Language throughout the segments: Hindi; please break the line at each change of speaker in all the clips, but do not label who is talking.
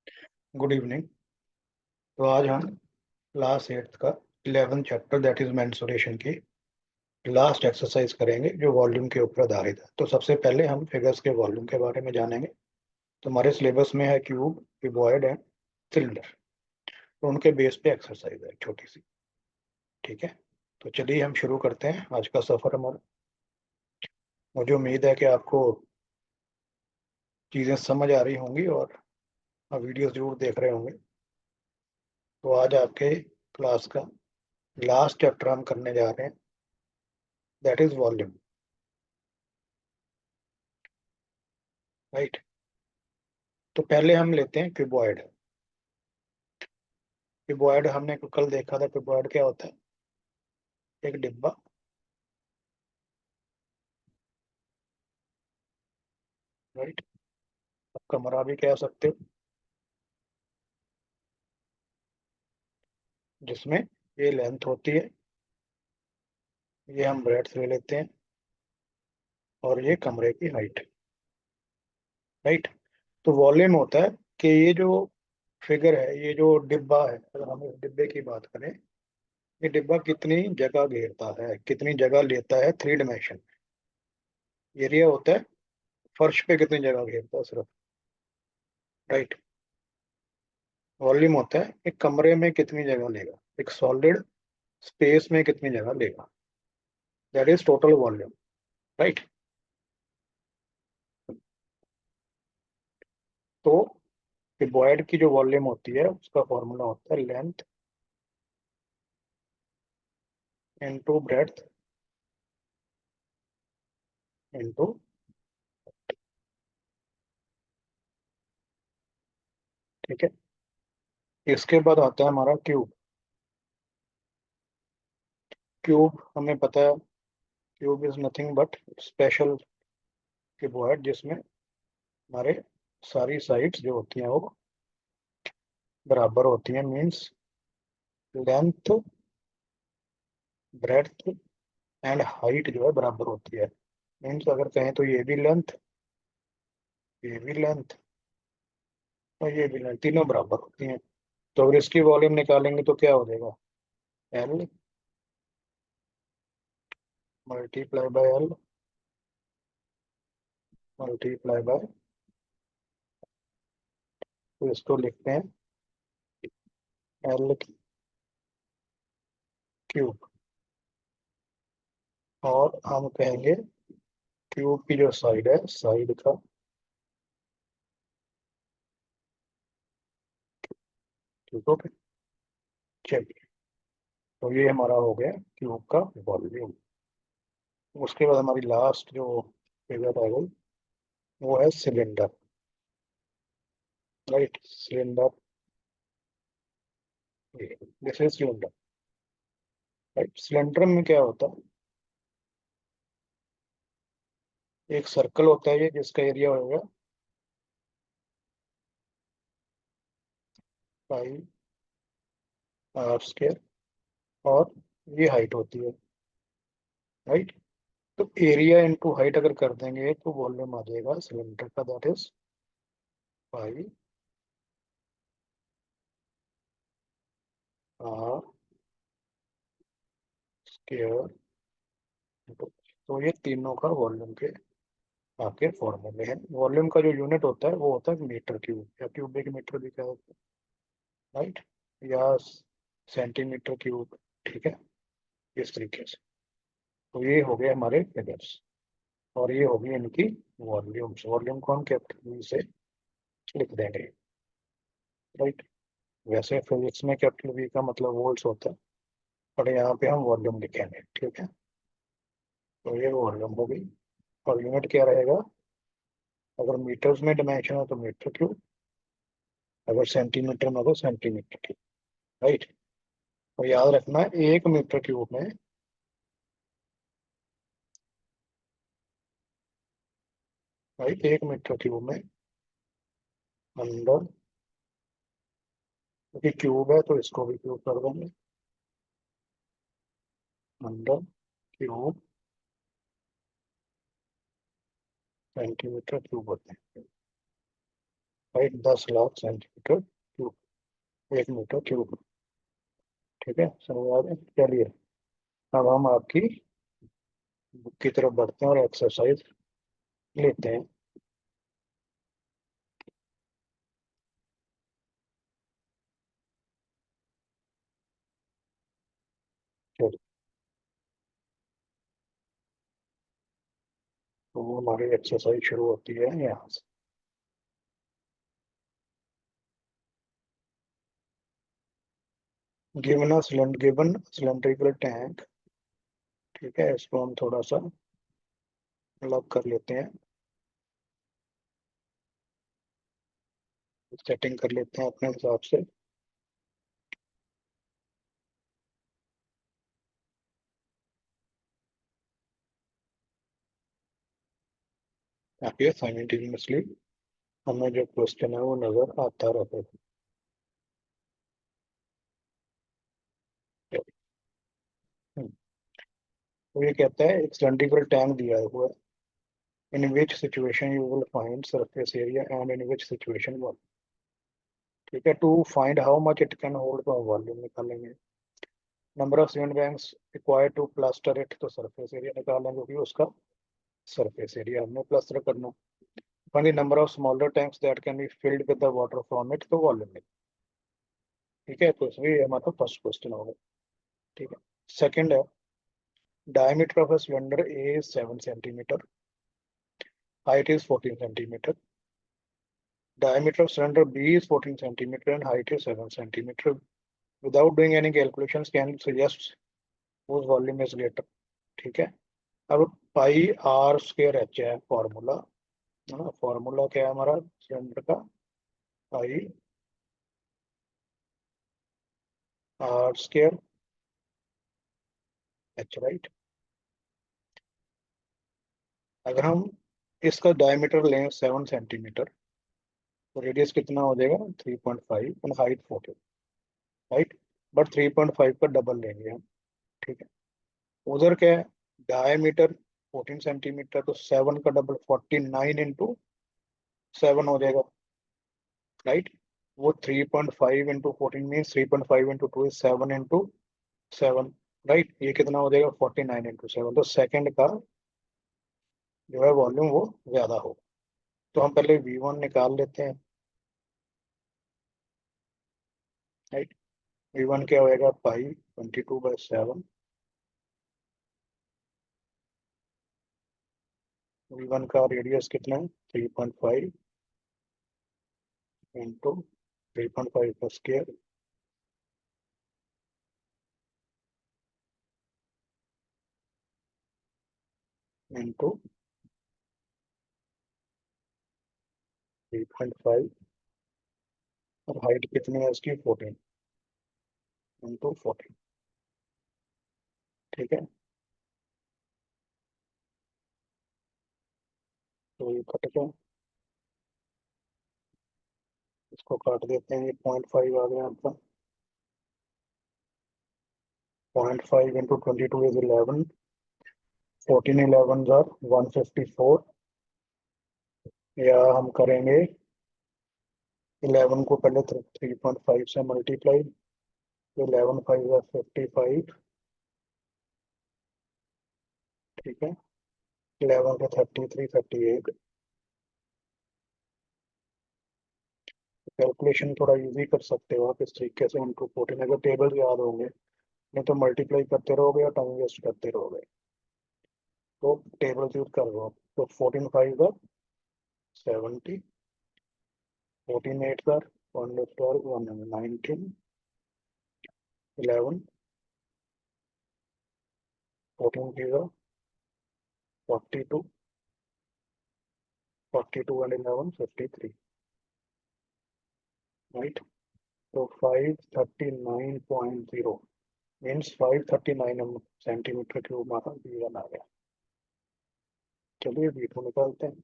Good evening. तो आज हम क्लास 8 का 11th chapter that is mensuration की लास्ट एक्सरसाइज करेंगे जो वॉल्यूम के ऊपर आधारित है। तो सबसे पहले हम फिगर्स के वॉल्यूम के बारे में जानेंगे। तो हमारे सिलेबस में है क्यूब, क्यूबॉइड एंड सिलेंडर। तो उनके बेस पे एक्सरसाइज है छोटी सी। ठीक है, तो चलिए हम शुरू करते हैं आज का सफर हमारा। मुझे उम्मीद है कि आपको चीज़ें समझ आ रही होंगी और वीडियोस जरूर देख रहे होंगे। तो आज आपके क्लास का लास्ट चैप्टर हम करने जा रहे हैं, दैट इज वॉल्यूम। राइट। तो पहले हम लेते हैं क्यूबॉइड। क्यूबॉइड हमने कल देखा था। क्यूबॉइड क्या होता है? एक डिब्बा, राइट, कमरा भी कह सकते हो, जिसमें ये लेंथ होती है, ये हम ब्रेड्थ ले लेते हैं, और ये कमरे की हाइट। राइट। तो वॉल्यूम होता है कि ये जो फिगर है, ये जो डिब्बा है, अगर हम इस डिब्बे की बात करें, ये डिब्बा कितनी जगह घेरता है, कितनी जगह लेता है थ्री डायमेंशन। एरिया होता है फर्श पे कितनी जगह घेरता है सिर्फ। राइट। वॉल्यूम होता है एक कमरे में कितनी जगह लेगा, एक सॉलिड स्पेस में कितनी जगह लेगा, that is total volume. Right. तो क्यूबॉइड की जो वॉल्यूम होती है उसका फॉर्मूला होता है लेंथ इनटू ब्रेड्थ इनटू। ठीक है। इसके बाद आता है हमारा क्यूब। क्यूब हमें पता है, cube is nothing but special cuboid, जिसमें हमारे सारी साइड्स जो होती हैं वो बराबर होती हैं। Means length, breadth and height जो है बराबर होती है। मीन्स अगर कहें तो ये भी लेंथ, ये भी लेंथ और ये भी लेंथ, तीनों बराबर होती हैं। तो अगर इसकी वॉल्यूम निकालेंगे तो क्या हो जाएगा? L multiply by L multiply by, तो इसको लिखते हैं एल क्यूब। और हम कहेंगे क्यूब की जो साइड है, साइड का क्यूब। ओके, चलिए। तो ये हमारा हो गया क्यूब का वॉल्यूम। उसके बाद हमारी लास्ट जो फिगर है वो है cylinder. Right, cylinder, this is cylinder. Right. Cylinder में क्या होता है? एक सर्कल होता है ये, जिसका एरिया होगा पाई आर स्क्वायर, और ये हाइट होती है। राइट। तो एरिया इंटू हाइट अगर कर देंगे तो वॉल्यूम आ जाएगा सिलेंडर का, that is pi r square. तो ये तीनों का वॉल्यूम के आपके फॉर्मूले हैं। वॉल्यूम का जो यूनिट होता है वो होता है मीटर क्यूब, या क्यूबिक मीटर भी कहा जाता है। राइट, या सेंटीमीटर क्यूब। ठीक है, इस तरीके से। तो ये हो गए हमारे फिगर्स, और ये होगी इनकी वॉल्यूम्स। वॉल्यूम को हम कैपिटल वी से लिख देंगे। राइट। वैसे फिजिक्स में कैपिटल वी का मतलब वोल्ट्स होता है, पर यहाँ पे हम वॉल्यूम लिखेंगे। ठीक है, तो ये वॉल्यूम हो गई। और यूनिट क्या रहेगा? अगर मीटर्स में डिमेंशन है तो मीटर क्यूब, अगर सेंटीमीटर में तो सेंटीमीटर क्यूब। राइट। और याद रखना है एक मीटर क्यूब में, राइट, एक मीटर क्यूब में अंदर, क्योंकि क्यूब है तो इसको भी क्यूब कर देंगे, अंदर क्यूब सेंटीमीटर क्यूब होते हैं। Right, 10 lakh centimetre cube, 1 metre cube. ठीक है, समझ आ गया? चलिए, अब हम आपकी बुक की तरफ बढ़ते हैं और एक्सरसाइज लेते हैं। चलिए, तो वो हमारी एक्सरसाइज शुरू होती है यहाँ से। Given cylindrical tank. ठीक है, इसको हम थोड़ा सा अलग कर लेते हैं, सेटिंग कर लेते हैं अपने हिसाब से। ताकि साइमल्टेनियसली हमें जो क्वेश्चन है वो नजर आता रहे। तो ये कहता है एक सिलेंड्रिकल टैंक दिया हुआ है, in which situation you will find surface area and in which situation one. ठीक है, to find how much it can hold का वॉल्यूम निकालेंगे। Number of cement banks required to plaster it, तो सरफेस एरिया निकालेंगे क्योंकि उसका सरफेस एरिया हमने प्लास्टर करना। Find the number of smaller tanks that can be filled with the water from it, तो वॉल्यूम। ठीक है, तो इसमें ये हमारा फर्स्ट क्वेश्चन होगा। ठीक है, सेकंड है, diameter of a cylinder A is 7 centimeter, height is 14 centimeter. Diameter of cylinder B is 14 centimeter and height is 7 centimeter. Without doing any calculations, can you suggest whose volume is greater? ठीक है, अब पाई आर स्क्वायर एच है फॉर्मूला, है ना? फॉर्मूला क्या है हमारा सिलेंडर का? पाई आर स्क्वायर एच, राइट। अगर हम इसका डायमीटर लें 7 सेंटीमीटर, तो रेडियस कितना हो जाएगा? 3.5 और हाइट 14, राइट। बट 3.5 का डबल लेंगे हम। ठीक है, उधर क्या है? डायमीटर 14 सेंटीमीटर, तो 7 का डबल 49 इंटू 7 हो जाएगा, राइट। वो 3.5 into 14 mean 3.5 into 2 7 into 7, right. ये कितना हो जाएगा? 49 इंटू 7। तो सेकंड का जो है वॉल्यूम वो ज्यादा होगा। तो हम पहले V1 निकाल लेते हैं, राइट। V1 क्या होएगा? पाई 22/7। V1 का रेडियस कितना है? 3.5 इंटू 3.5 का स्क्वायर इंटू 3.5, और हाइट कितनी है इसकी? 14 इंटू 14। ठीक है, तो ये कट गया, इसको काट देते हैं। ये 0.5 आ गया आपका। 0.5 इंटू 22 इज 11। 14 11 जार 154। या हम करेंगे 11 को पहले 3.5 से मल्टीप्लाई, तो 11 5 55। ठीक है, 11 का 33 38। कैलकुलेशन थोड़ा इजी कर सकते हो आप इस तरीके से, इंटू 14 अगर टेबल याद होंगे, नहीं तो मल्टीप्लाई करते रहोगे या टाइम वेस्ट करते रहोगे। तो टेबल यूज कर रहे हो, तो 14 5 70, 14 8 112 119, 11, 14 42, 42 and 11 53, राइट। तो 539.0 मीन्स 539 सेंटीमीटर क्यूब हमारा V1 आ गया। चलिए V2 निकालते हैं।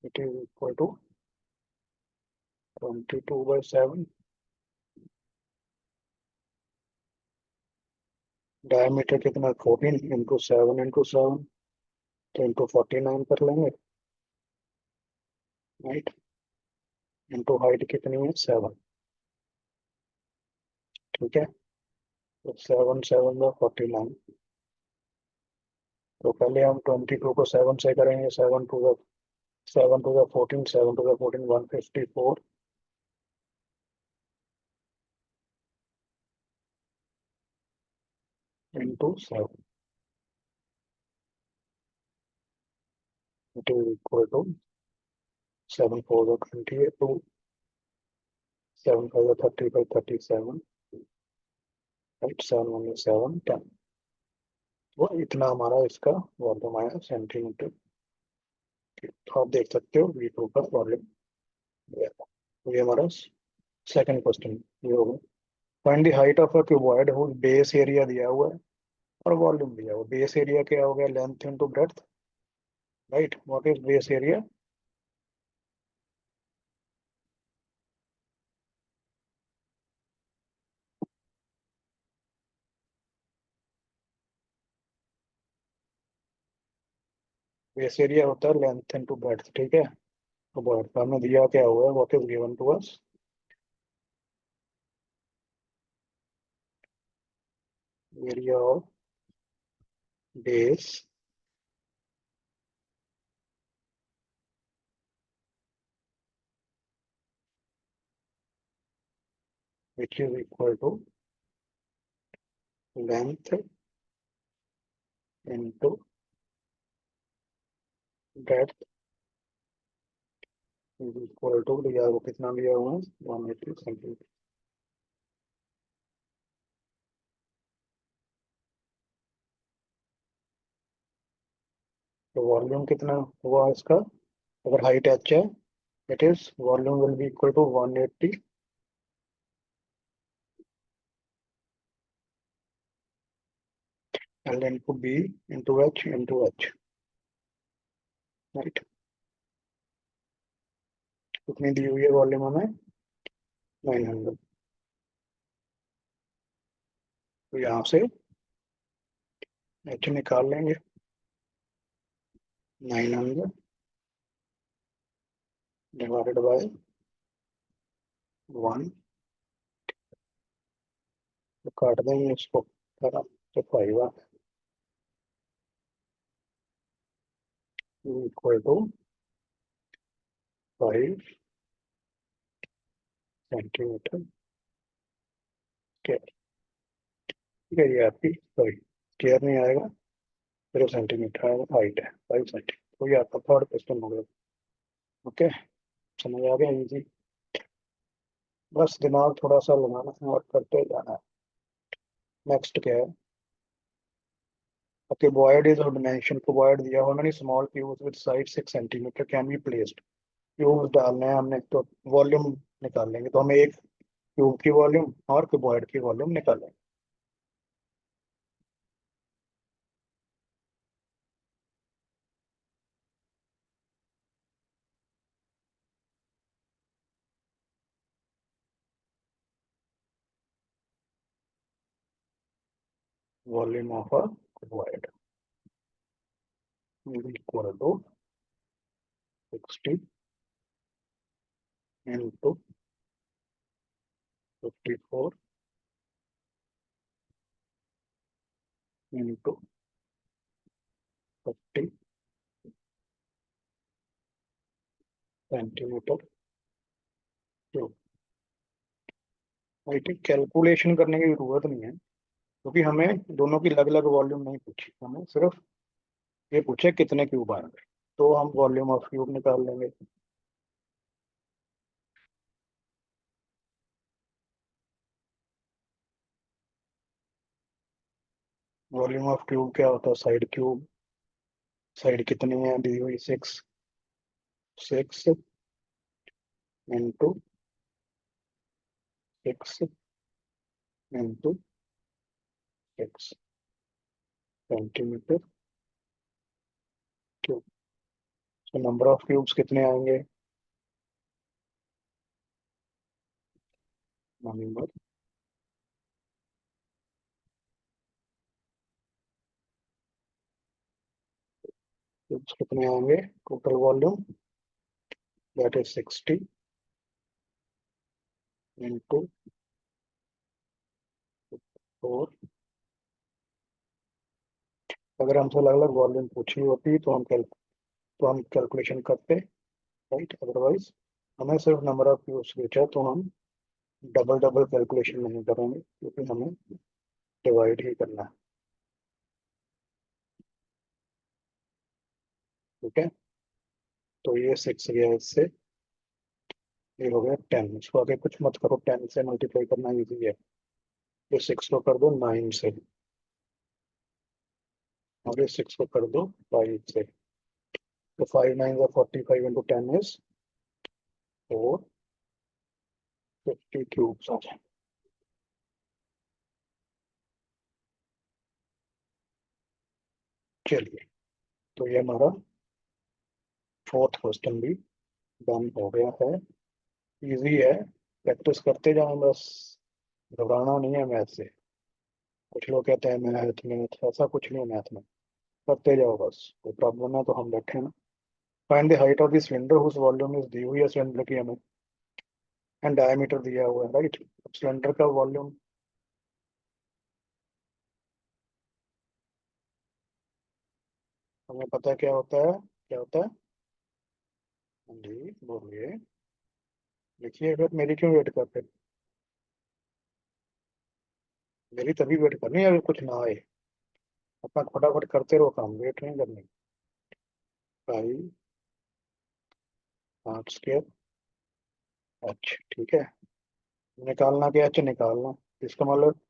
It is equal to 22/7। Diameter कितना? 14 इंटू 7 इंटू 7, तो इंटू 49 कर लेंगे। राइट, इंटू हाइट कितनी है 7। ठीक है, तो 7 7 49। तो पहले हम 22 को 7 से करेंगे। 7 to the 14, 7 to the 14 154 into 7, it is equal to 7 4 28, 2 7 5 35 37, right, 7 1 7 10। वो इतना हमारा इसका वॉल्यूम आया सेंटीमीटर। तो आप देख सकते हो V2 का वॉल्यूम। तो ये हमारा सेकंड क्वेश्चन ये होगा। Find the height of a cuboid whose base area दिया हुआ है और वॉल्यूम दिया हुआ है। बेस एरिया क्या हो गया, length into breadth, right. What is base area? Base area होता है लेंथ इनटू ब्रेड्थ, ठीक है। तो ब्रेड्थ का हमें दिया क्या हुआ है, what is given to us? Area of base which is equal to length into breadth is equal to, लिया वो कितना लिया हुआ है, 180 सेंटीमीटर। तो वॉल्यूम कितना हुआ इसका, अगर हाइट h है, it is volume will be equal to 180 L into B into H into H, right. कितनी दी हुई है वॉल्यूम हमें, 900। तो यहाँ से H निकाल लेंगे, 900 डिवाइडेड बाय 1। तो काट देंगे इसको, करा तो 5 इक्वल टू 5 सेंटीमीटर। ठीक है, ये आपकी सॉरी स्क्वायर नहीं आएगा, 0 सेंटीमीटर आएगा, हाइट है 5 सेंटीमीटर। तो ये आपका थर्ड क्वेश्चन हो गया। ओके, समझ आ गया, इजी। बस दिमाग थोड़ा सा लगाना है और करते जाना है। नेक्स्ट क्या है, okay, void is a dimension को void दिया हुआ, many small cubes with size 6 centimetre can be placed। Cube डालने हैं हमने, तो वॉल्यूम निकाल लेंगे। तो हमें एक क्यूब की वॉल्यूम और क्यूबॉइड की वॉल्यूम निकालेंगे। Volume of a cuboid equal to 60 into 54 into 50 centimetre cube. I think calculation करने की जरूरत नहीं है, क्योंकि हमें दोनों की अलग अलग वॉल्यूम नहीं पूछी, हमें सिर्फ ये पूछे कितने क्यूब आएंगे। तो हम वॉल्यूम ऑफ क्यूब निकाल लेंगे। वॉल्यूम ऑफ क्यूब क्या होता है, साइड क्यूब। साइड कितनी है दी हुई, 6। 6 इंटू 6 इंटू 6 सेंटीमीटर क्यूब। तो नंबर ऑफ क्यूब्स कितने आएंगे, नंबर क्यूब्स कितने आएंगे, total volume that is 60 into 4। अगर हमसे अलग अलग वॉल्यूम पूछी होती तो हम कैलकुलेशन करते, राइट। अदरवाइज हमें सिर्फ नंबर ऑफ क्यूब्स पूछा तो हम डबल डबल कैलकुलेशन नहीं करेंगे, क्योंकि हमें डिवाइड ही करना है। ठीक है, तो ये 6 गया इससे, ये हो गया 10। इसको आगे कुछ मत करो, 10 से मल्टीप्लाई करना इजी है। ये 6 को कर दो 9 से, आगे 6 को कर दो 5 से। तो 5 9 या 45 इंटू 10 इज 450 क्यूब्स आ जाए। चलिए, तो ये हमारा फोर्थ क्वेश्चन भी डन हो गया है। इजी है, प्रैक्टिस करते जाओ बस, घबराना नहीं है मैथ से। कुछ लोग कहते हैं मैथ मैथ, ऐसा कुछ नहीं है मैथ में, करते जाओ बस। कोई प्रॉब्लम है तो हम बैठे हैं ना। Find the height of the cylinder whose volume is दी हुई है सिलेंडर की हमें, एंड डायमीटर दिया हुआ है, राइट। सिलेंडर का वॉल्यूम हमें पता है क्या होता है, क्या होता है। हाँ जी बोलिए। लिखिए, फिर मेरी क्यों वेट करते। मेरी तभी वेट करनी है अगर कुछ ना आए। अपना फटाफट करते रहो काम, वेट नहीं करनी। 5 स्क्वायर एच, ठीक है। निकालना क्या, एच निकालना। इसका मतलब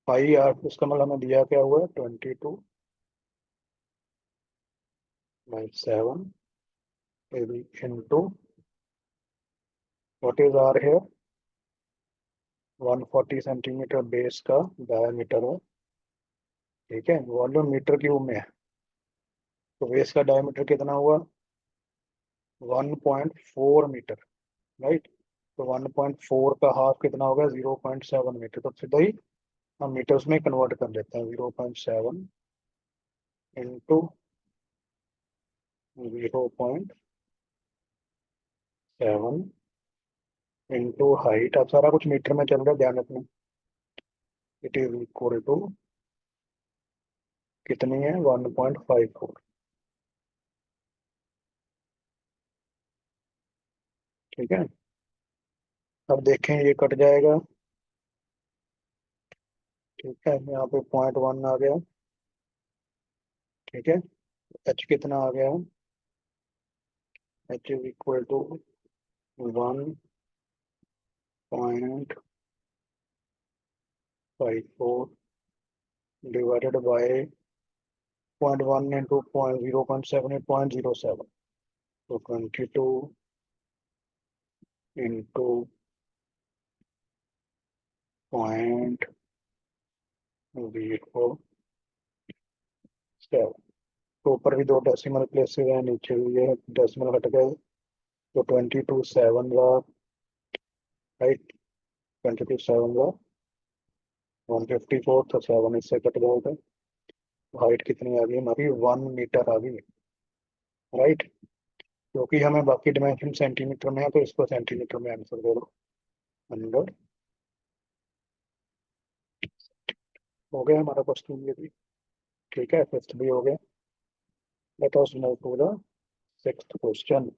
5 इसका मतलब हमें दिया क्या हुआ है, 22/7 इंटू व्हाट इज आर है, 140 सेंटीमीटर बेस का डायमीटर है। ठीक है, वॉल्यूम मीटर क्यूब में है, तो बेस का डायमीटर कितना हुआ, 1.4 मीटर, राइट। तो 1.4 का हाफ कितना होगा, 0.7 मीटर। तो सीधा ही हम मीटर्स में कन्वर्ट कर लेते हैं, 0.7 इंटू 0.7 इंटू हाइट। अब सारा कुछ मीटर में चल रहा है, ध्यान रखना। इट इज इक्वल टू कितनी है, 1.54। ठीक है, अब देखें ये कट जाएगा। ठीक है, यहाँ पे 0.1 आ गया। ठीक है, एच कितना आ गया, H is equal to 1.54 divided by 0.1 into 0.7, 0.07। तो 22 इंटू 0.07। तो ऊपर भी दो डेसिमल प्लेसेस हैं, नीचे भी ये डेसिमल हट गए। तो 22 7 का, राइट, 22 7 का 154, तो 7 इससे कट जाएगा। हाइट कितनी आ गई हमारी, 1 मीटर आ गई, राइट। क्योंकि हमें बाकी डिमेंशन सेंटीमीटर में है, तो इसको सेंटीमीटर में आंसर दे दो। 100 हो गया हमारा क्वेश्चन ये भी। ठीक है, फिफ्थ भी हो गया। Let us move to the sixth question.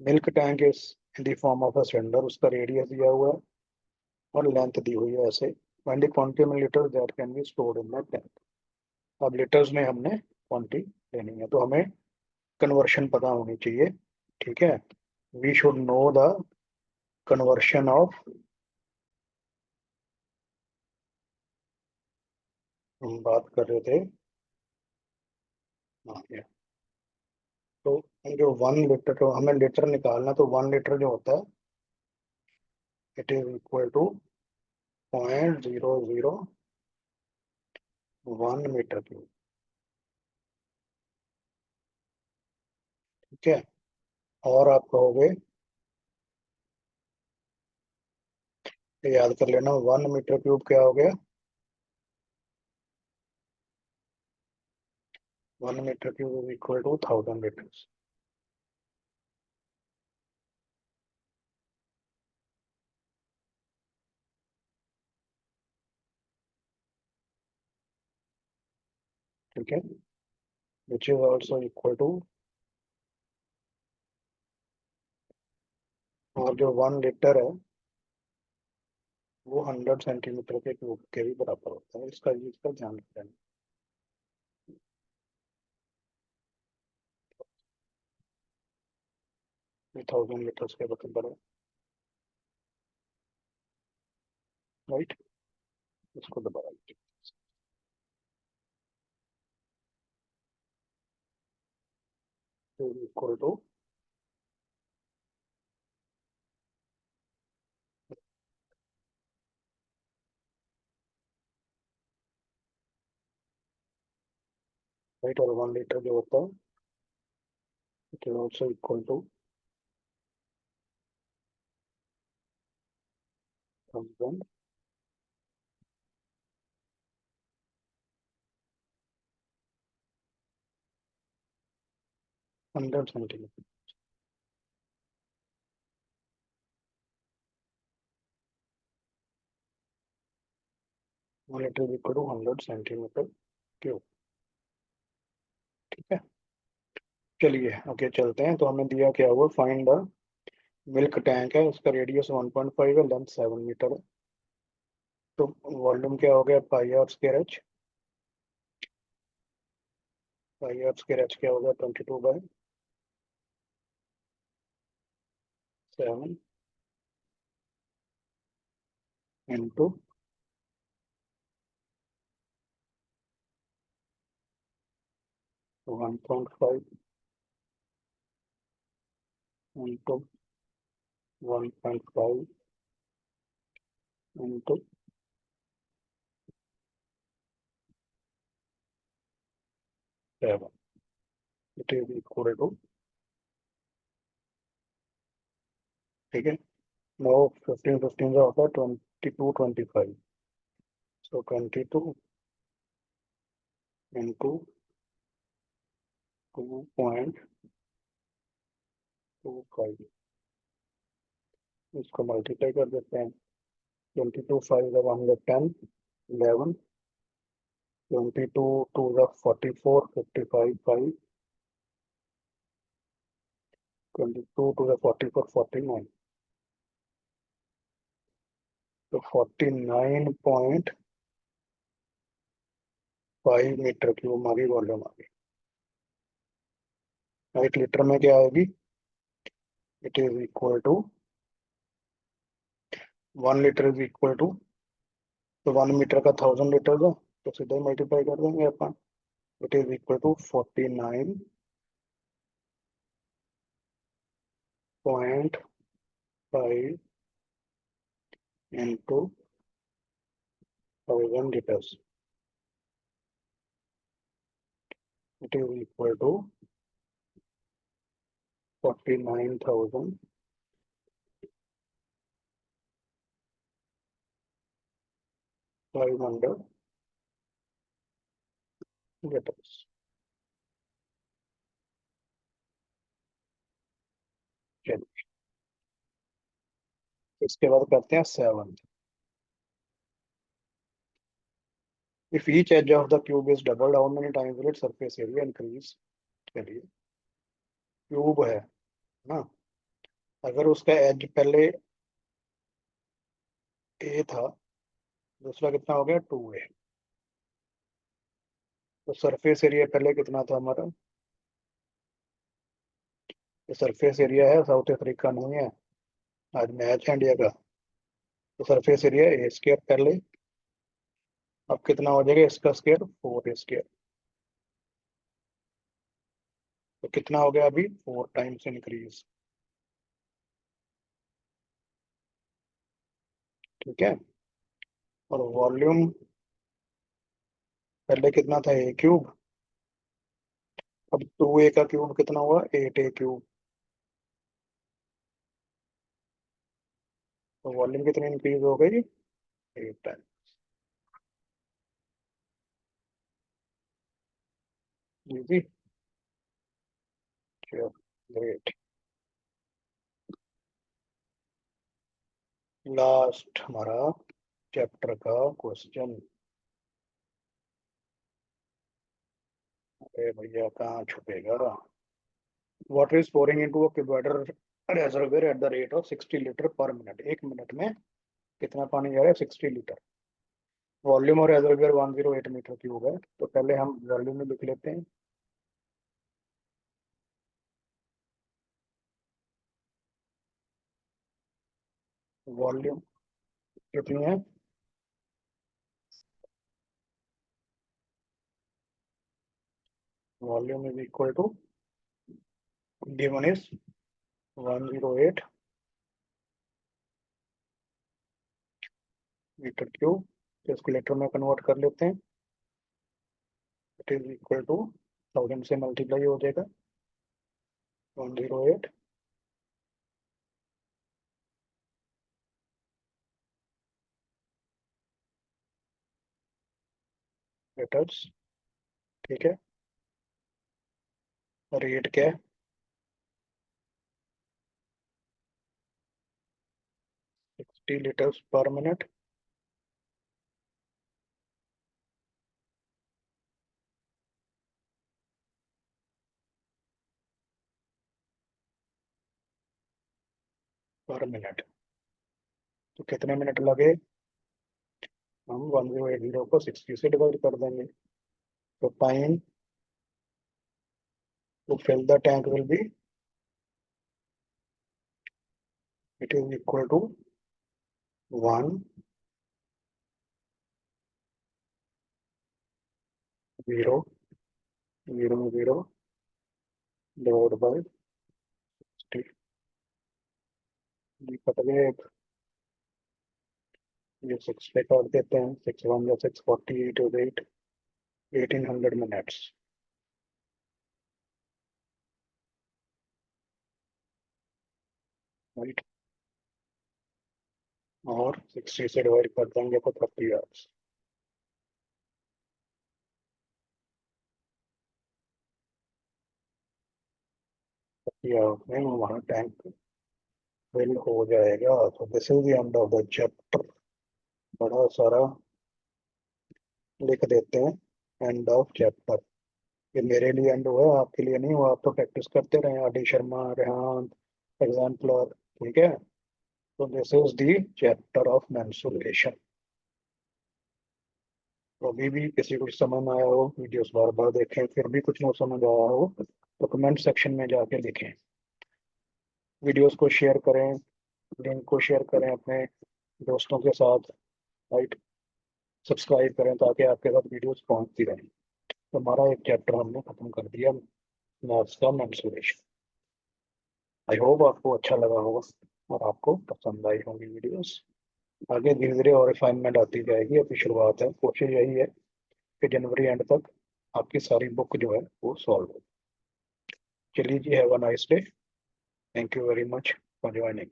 Milk tank is in the form of a cylinder, उसका रेडियस दिया हुआ है और लेंथ दी हुई है ऐसे। फाइंड द क्वांटिटी में litre that can be stored in the tank. अब लीटर्स में हमने क्वांटिटी लेनी है, तो हमें कन्वर्शन पता होनी चाहिए। ठीक है, we should know the conversion of, हम बात कर रहे थे, हाँ ये। तो जो 1 लीटर, तो हमें लीटर निकालना, तो 1 लीटर जो होता है, it is equal to 0.001 metre cube. ठीक है, और आप कहोगे, ये याद कर लेना, 1 मीटर क्यूब क्या हो गया, 1 metre cube is equal to 1000 litres. ठीक है, which is also equal to, और जो 1 लीटर है वो 100 सेंटीमीटर के क्यूब के भी बराबर होता है, इसका ध्यान रखना। ये 1000 लीटर्स के बराबर है, राइट। इसको दोबारा इक्वल टू, राइट, और 1 लीटर जो होता है it is also equal to 1000 100 centimetre. 1 litre is equal to 100 centimetre cube. ठीक है, चलिए आगे चलते हैं। तो हमें दिया क्या हुआ, फाइंड द मिल्क टैंक है, उसका रेडियस 1.5 है, लेंथ 7 मीटर है। तो वॉल्यूम क्या हो गया, pi r square h. Pi r square h क्या हो गया, 22/7 into 1.5 into 1.5 into 7, it is equal to, ठीक है। नो, 15 15 का होता है 22/25। सो 22 इंटू 2.25, इसको मल्टीप्लाई कर देते हैं। 22 5 वन 10, 11, 22 2 44, 55 5, 22 2 44, 49। तो 49.5 मीटर की हमारी वॉल्यूम आ गई। 1 लीटर में क्या आएगी, it is equal to, 1 litre is equal to, तो 1 मीटर का 1000 लीटर है, तो सीधे ही मल्टीप्लाई कर देंगे अपन। It is equal to 49.5 into 1000 litres, it is equal to 49,500 litres. चलिए, इसके बाद करते हैं 7। If each edge of the cube is doubled, how many times will it surface area increase. चलिए, क्यूब है ना, अगर उसका एज पहले ए था, दूसरा कितना हो गया 2 ए, तो सरफेस एरिया पहले कितना था हमारा, ये सरफेस एरिया है, साउथ अफ्रीका नहीं है, आज मैच है इंडिया का। तो सरफेस एरिया ए स्क्वायर पहले, अब कितना हो जाएगा इसका स्क्वायर, 4 ए स्क्वायर। तो कितना हो गया अभी, 4 टाइम्स इंक्रीज। ठीक है, और वॉल्यूम पहले कितना था, ए क्यूब, अब 2 ए का क्यूब कितना हुआ, 8 ए क्यूब। तो वॉल्यूम कितनी इंक्रीज हो गई, 8 टाइम। Easy, great. लास्ट हमारा चैप्टर का क्वेश्चन। अरे भैया कहाँ छुपेगा। Water is pouring into a cuboidal reservoir at the rate of 60 litre per minute. एक मिनट में कितना पानी जा रहा है? 60 लीटर। वॉल्यूम और रेजर्वियर 108 मीटर क्यूब है, तो पहले हम वॉल्यूम में लिख लेते हैं। वॉल्यूम कितनी है? Volume is equal to, given is 108 metre cube. तो इसको लीटर में कन्वर्ट कर लेते हैं। इट इज इक्वल टू 1000 से मल्टीप्लाई हो जाएगा। 108 लीटर्स। ठीक है। रेट क्या है? 60 लीटर्स पर मिनट। पर मिनट। तो कितने मिनट लगे? हम 1080 को 60 से डिवाइड कर देंगे। तो time to fill the tank will be, it is equal to 1 0 0 0 divide by 60। कट गए। ये 6 पे काट देते हैं। 6 1 या 640, 8 1800 मिनट्स। राइट। और 60 से डिवाइड कर देंगे तो 30 आवर्स। 30 आवर्स में हमारा टैंक फिल हो जाएगा। तो this is the end of the chapter. बड़ा सारा लिख देते हैं, एंड ऑफ चैप्टर। ये मेरे लिए एंड हुआ, आपके लिए नहीं हुआ। आप तो प्रैक्टिस करते रहे, R D Sharma, Rehan, exemplar. ठीक है। तो this is the chapter of mensuration. तो अभी भी किसी को समझ में आया हो, वीडियोस बार बार देखें, फिर भी कुछ ना समझ आया हो तो कमेंट सेक्शन में जाके लिखें। वीडियोस को शेयर करें, लिंक को शेयर करें अपने दोस्तों के साथ। राइट। सब्सक्राइब करें ताकि आपके साथ वीडियोस पहुंचती रहें। तो हमारा एक चैप्टर हमने खत्म कर दिया, मैथ्स का मेंसुरेशन। आई होप आपको अच्छा लगा होगा और आपको पसंद आई होंगी वीडियोस। आगे धीरे धीरे और रिफाइनमेंट आती जाएगी, अभी शुरुआत है। कोशिश यही है कि जनवरी एंड तक आपकी सारी बुक जो है वो सॉल्व हो। चलिए जी, have a nice day. Thank you very much for joining.